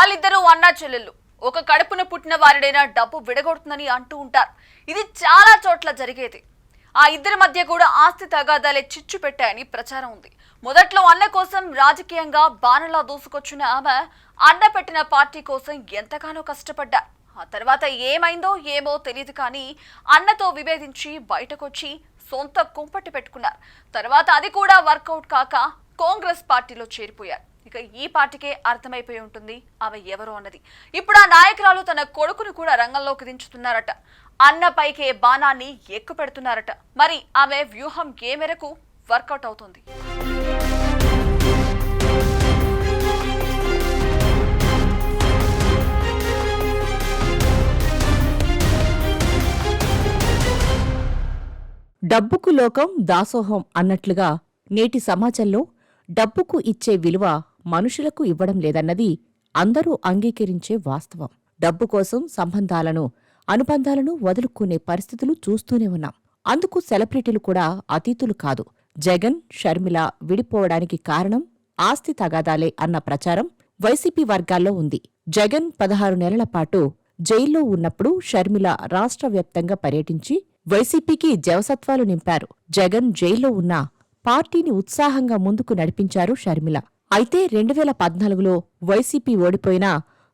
వాళ్ళిద్దరూ అన్నా చెల్లెళ్ళు ఒక కడుపున పుట్టిన వారిడైనా డబ్బు విడగొడుతుందని అంటూ ఉంటారు. ఇది చాలా చోట్ల జరిగేది. ఆ ఇద్దరి మధ్య కూడా ఆస్తి తగాదాలే చిచ్చు పెట్టాయని ప్రచారం ఉంది. మొదట్లో అన్న కోసం రాజకీయంగా బాణలా దూసుకొచ్చిన ఆమె అన్న పెట్టిన పార్టీ కోసం ఎంతగానో కష్టపడ్డారు. ఆ తర్వాత ఏమైందో ఏమో తెలియదు కానీ అన్నతో విభేదించి బయటకొచ్చి సొంత కుంపటి పెట్టుకున్నారు. తర్వాత అది కూడా వర్కౌట్ కాక కాంగ్రెస్ పార్టీలో చేరిపోయారు. ఇక ఈ పార్టీకే అర్థమైపోయి ఉంటుంది ఆమె ఎవరు అన్నది. ఇప్పుడు ఆ నాయకురాలు తన కొడుకును కూడా రంగంలోకి దించుతున్నారట. అన్న పైకే బాణాన్ని ఎక్కువ పెడుతున్నారట. మరి ఆమె వ్యూహం ఏ మేరకు వర్కౌట్ అవుతుంది? డబ్బుకు లోకం దాసోహం అన్నట్లుగా నేటి సమాజంలో డబ్బుకు ఇచ్చే విలువ మనుషులకు ఇవ్వడం లేదన్నది అందరూ అంగీకరించే వాస్తవం. డబ్బు కోసం సంబంధాలను, అనుబంధాలను వదులుకునే పరిస్థితులు చూస్తూనే ఉన్నాం. అందుకు సెలబ్రిటీలు కూడా అతీతులు కాదు. జగన్, షర్మిల విడిపోవడానికి కారణం ఆస్తి తగాదాలే అన్న ప్రచారం వైసీపీ వర్గాల్లో ఉంది. జగన్ 16 నెలల పాటు జైల్లో ఉన్నప్పుడు షర్మిల రాష్ట్ర వ్యాప్తంగా పర్యటించి వైసీపీకి జవసత్వాలు నింపారు. జగన్ జైల్లో ఉన్నా పార్టీని ఉత్సాహంగా ముందుకు నడిపించారు షర్మిల. అయితే 2014లో వైసీపీ ఓడిపోయినా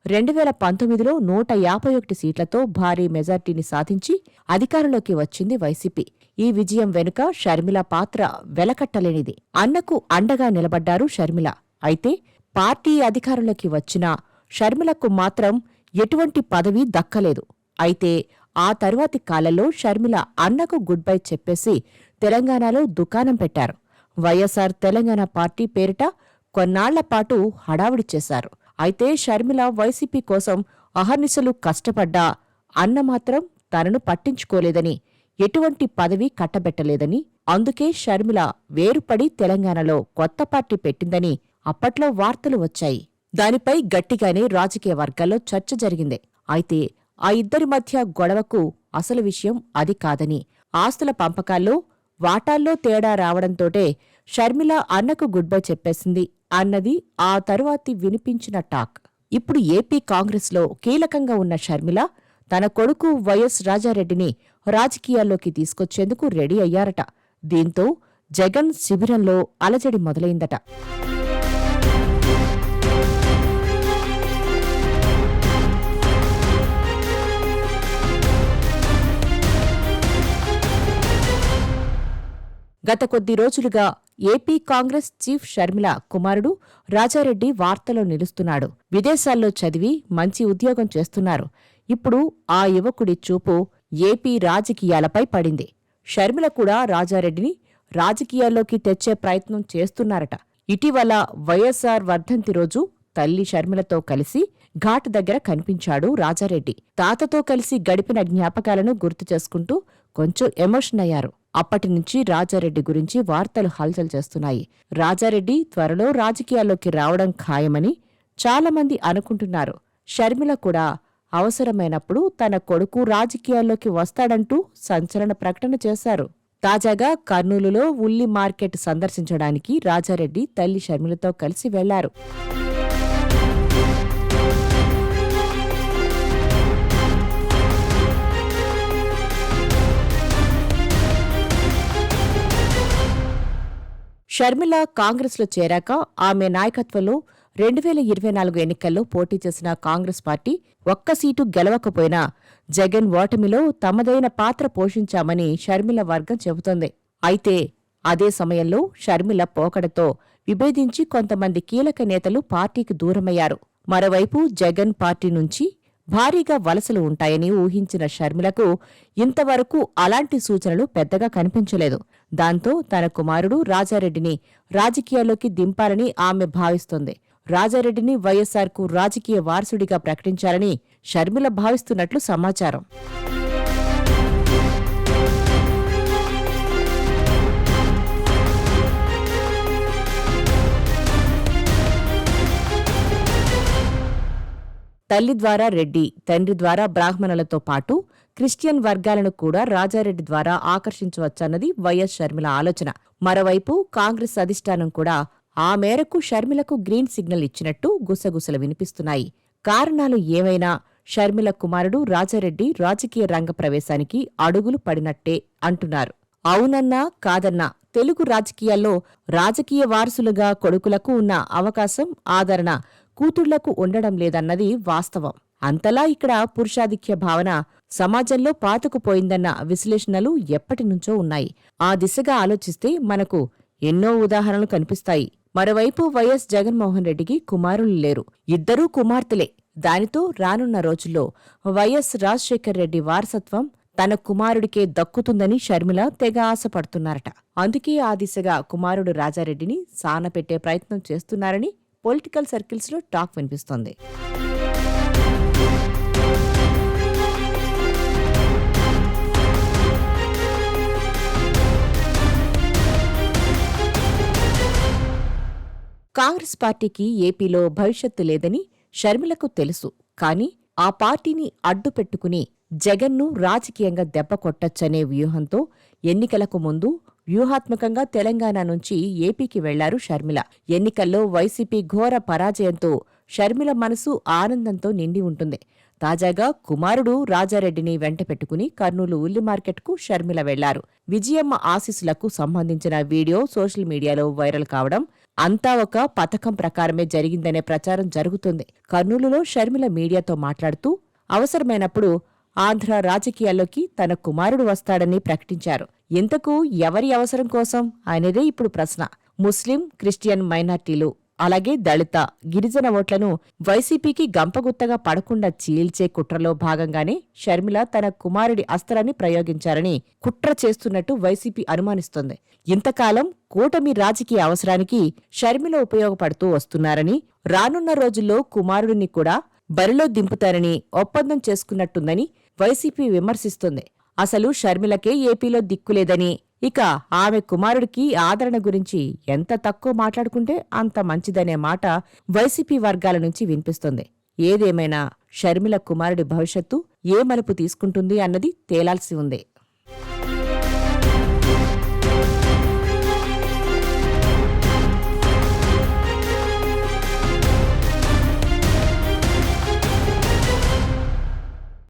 2019లో 151 సీట్లతో భారీ మెజార్టీని సాధించి అధికారంలోకి వచ్చింది వైసీపీ. ఈ విజయం వెనుక షర్మిల పాత్ర వెలకట్టలేనిది. అన్నకు అండగా నిలబడ్డారు షర్మిల. అయితే పార్టీ అధికారంలోకి వచ్చినా షర్మిలకు మాత్రం ఎటువంటి పదవి దక్కలేదు. అయితే ఆ తరువాతి కాలంలో షర్మిల అన్నకు గుడ్ బై చెప్పేసి తెలంగాణలో దుకాణం పెట్టారు. వైఎస్ఆర్ తెలంగాణ పార్టీ పేరిట కొన్నాళ్లపాటు హడావుడి చేశారు. అయితే షర్మిల వైసీపీ కోసం అహర్నిశలు కష్టపడ్డా అన్న మాత్రం తనను పట్టించుకోలేదని, ఎటువంటి పదవి కట్టబెట్టలేదని, అందుకే షర్మిల వేరుపడి తెలంగాణలో కొత్త పార్టీ పెట్టిందని అప్పట్లో వార్తలు వచ్చాయి. దానిపై గట్టిగానే రాజకీయ వర్గాల్లో చర్చ జరిగింది. అయితే ఆ ఇద్దరి మధ్య గొడవకు అసలు విషయం అది కాదని, ఆస్తుల పంపకాల్లో వాటాల్లో తేడా రావడంతోటే షర్మిల అన్నకు గుడ్ బై చెప్పేసింది అన్నది ఆ తరువాతి వినిపించిన టాక్. ఇప్పుడు ఏపీ కాంగ్రెస్లో కీలకంగా ఉన్న షర్మిల తన కొడుకు వైఎస్ రాజారెడ్డిని రాజకీయాల్లోకి తీసుకొచ్చేందుకు రెడీ అయ్యారట. దీంతో జగన్ శిబిరంలో అలజడి మొదలైందట. గత కొద్ది రోజులుగా ఏపీ కాంగ్రెస్ చీఫ్ షర్మిల కుమారుడు రాజారెడ్డి వార్తలో నిలుస్తున్నాడు. విదేశాల్లో చదివి మంచి ఉద్యోగం చేస్తున్నారు. ఇప్పుడు ఆ యువకుడి చూపు ఏపీ రాజకీయాలపై పడింది. షర్మిల కూడా రాజారెడ్డిని రాజకీయాల్లోకి తెచ్చే ప్రయత్నం చేస్తున్నారట. ఇటీవల వైఎస్ఆర్ వర్ధంతి రోజు తల్లి షర్మిలతో కలిసి ఘాట్ దగ్గర కనిపించాడు రాజారెడ్డి. తాతతో కలిసి గడిపిన జ్ఞాపకాలను గుర్తు చేసుకుంటూ కొంచెం ఎమోషన్ అయ్యారు. అప్పటినుంచి రాజారెడ్డి గురించి వార్తలు హల్చల్ చేస్తున్నాయి. రాజారెడ్డి త్వరలో రాజకీయాల్లోకి రావడం ఖాయమని చాలామంది అనుకుంటున్నారు. షర్మిల కూడా అవసరమైనప్పుడు తన కొడుకు రాజకీయాల్లోకి వస్తాడంటూ సంచలన ప్రకటన చేశారు. తాజాగా కర్నూలులో ఉల్లి మార్కెట్ సందర్శించడానికి రాజారెడ్డి తల్లి షర్మిలతో కలిసి వెళ్లారు. షర్మిల కాంగ్రెస్లో చేరాక ఆమె నాయకత్వంలో 2024 ఎన్నికల్లో పోటీ చేసిన కాంగ్రెస్ పార్టీ ఒక్క సీటు గెలవకపోయినా జగన్ ఓటమిలో తమదైన పాత్ర పోషించామని షర్మిల వర్గం చెబుతోంది. అయితే అదే సమయంలో షర్మిల పోకడతో విభేదించి కొంతమంది కీలక నేతలు పార్టీకి దూరమయ్యారు. మరోవైపు జగన్ పార్టీ నుంచి భారీగా వలసలు ఉంటాయని ఊహించిన షర్మిలకు ఇంతవరకు అలాంటి సూచనలు పెద్దగా కనిపించలేదు. దాంతో తన కుమారుడు రాజారెడ్డిని రాజకీయాల్లోకి దింపాలని ఆమె భావిస్తోంది. రాజారెడ్డిని వైఎస్ఆర్కు రాజకీయ వారసుడిగా ప్రకటించాలని షర్మిల భావిస్తున్నట్లు సమాచారం. తల్లి ద్వారా రెడ్డి, తండ్రి ద్వారా బ్రాహ్మణులతో పాటు క్రిస్టియన్ వర్గాలను కూడా రాజారెడ్డి ద్వారా ఆకర్షించవచ్చన్నది వైఎస్ షర్మిల ఆలోచన. మరోవైపు కాంగ్రెస్ అధిష్టానం కూడా ఆ మేరకు షర్మిలకు గ్రీన్ సిగ్నల్ ఇచ్చినట్టు గుసగుసలు వినిపిస్తున్నాయి. కారణాలు ఏమైనా షర్మిల కుమారుడు రాజారెడ్డి రాజకీయ రంగ ప్రవేశానికి అడుగులు పడినట్టే అంటున్నారు. అవునన్నా కాదన్నా తెలుగు రాజకీయాల్లో రాజకీయ వారసులుగా కొడుకులకు ఉన్న అవకాశం, ఆదరణ కూతుళ్లకు ఉండడం లేదన్నది వాస్తవం. అంతలా ఇక్కడ పురుషాధిక్య భావన సమాజంలో పాతుకుపోయిందన్న విశ్లేషణలు ఎప్పటినుంచో ఉన్నాయి. ఆ దిశగా ఆలోచిస్తే మనకు ఎన్నో ఉదాహరణలు కనిపిస్తాయి. మరోవైపు వైఎస్ జగన్మోహన్ రెడ్డికి కుమారులు లేరు, ఇద్దరూ కుమార్తెలే. దానితో రానున్న రోజుల్లో వైఎస్ రాజశేఖర్ రెడ్డి వారసత్వం తన కుమారుడికే దక్కుతుందని షర్మిల తెగ ఆశపడుతున్నారట. అందుకే ఆ దిశగా కుమారుడు రాజారెడ్డిని సానపెట్టే ప్రయత్నం చేస్తున్నారని పొలిటికల్ సర్కిల్స్లో టాక్ వినిపిస్తోంది. కాంగ్రెస్ పార్టీకి ఏపీలో భవిష్యత్తు లేదని షర్మిలకు తెలుసు. కాని ఆ పార్టీని అడ్డు పెట్టుకుని జగన్ను రాజకీయంగా దెబ్బ కొట్టొచ్చనే వ్యూహంతో ఎన్నికలకు ముందు వ్యూహాత్మకంగా తెలంగాణ నుంచి ఏపీకి వెళ్లారు షర్మిల. ఎన్నికల్లో వైసీపీ ఘోర పరాజయంతో షర్మిల మనసు ఆనందంతో నిండి ఉంటుంది. తాజాగా కుమారుడు రాజారెడ్డిని వెంట పెట్టుకుని కర్నూలు ఉల్లి మార్కెట్కు షర్మిల వెళ్లారు. విజయమ్మ ఆశీస్సులకు సంబంధించిన వీడియో సోషల్ మీడియాలో వైరల్ కావడం, అంతా ఒక పథకం ప్రకారమే జరిగిందనే ప్రచారం జరుగుతుంది. కర్నూలులో షర్మిల మీడియాతో మాట్లాడుతూ అవసరమైనప్పుడు ఆంధ్ర రాజకీయాల్లోకి తన కుమారుడు వస్తాడని ప్రకటించారు. ఇంతకు ఎవరి అవసరం కోసం అనేదే ఇప్పుడు ప్రశ్న. ముస్లిం, క్రిస్టియన్ మైనార్టీలు, అలాగే దళిత, గిరిజన ఓట్లను వైసీపీకి గంపగుత్తగా పడకుండా చీల్చే కుట్రలో భాగంగానే షర్మిల తన కుమారుడి అస్త్రాన్ని ప్రయోగించారని కుట్ర చేస్తున్నట్టు వైసీపీ అనుమానిస్తోంది. ఇంతకాలం కూటమి రాజకీయ అవసరానికి షర్మిల ఉపయోగపడుతూ వస్తున్నారని, రానున్న రోజుల్లో కుమారుడిని కూడా బరిలో దింపుతారని ఒప్పందం చేసుకున్నట్టుందని వైసీపీ విమర్శిస్తోంది. అసలు షర్మిలకే ఏపీలో దిక్కులేదని, ఇక ఆమె కుమారుడికి ఆదరణ గురించి ఎంత తక్కువ మాట్లాడుకుంటే అంత మంచిదనే మాట వైసీపీ వర్గాల నుంచి వినిపిస్తోంది. ఏదేమైనా షర్మిల కుమారుడి భవిష్యత్తు ఏ మలుపు తీసుకుంటుంది అన్నది తేలాల్సి ఉంది.